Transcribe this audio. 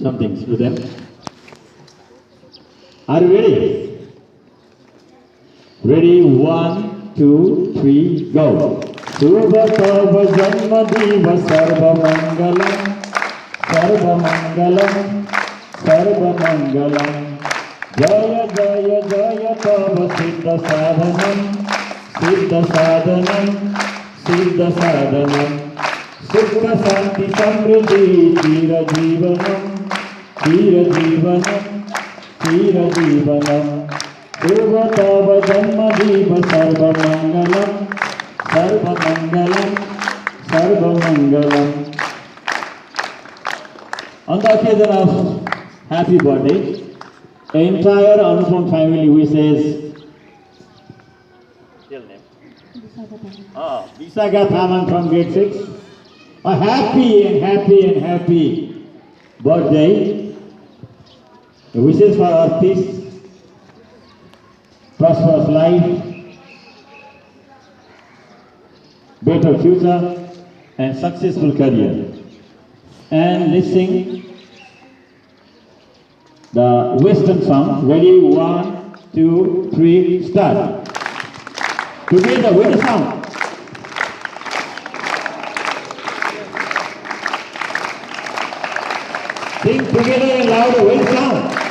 some things to them. Are you ready? Ready? 1, 2, 3, go. Shubha Tava Janma Diva Sarva Mangalam, Sarva Mangalam, Sarva Mangalam. Jaya Jaya Jaya Tava Siddha Sadhanam, Siddha Sadhanam, Siddha Sadhanam. Sukha Santi Samriddhi Chira Jivanam, Chira Jivanam, Chira Jivanam. Shubha Tava Janma Diva Sarva Mangalam, Sarva Mangalam, Sarva Mangalam. On the occasion of happy birthday, the entire ANUPAM family wishes Visaga Thaman from grade 6 a happy birthday. The wishes for our peace, prosperous life, better future and successful career. And let's sing the Western song. Ready? 1, 2, 3, start. Together with the sound. Sing together and louder with the sound.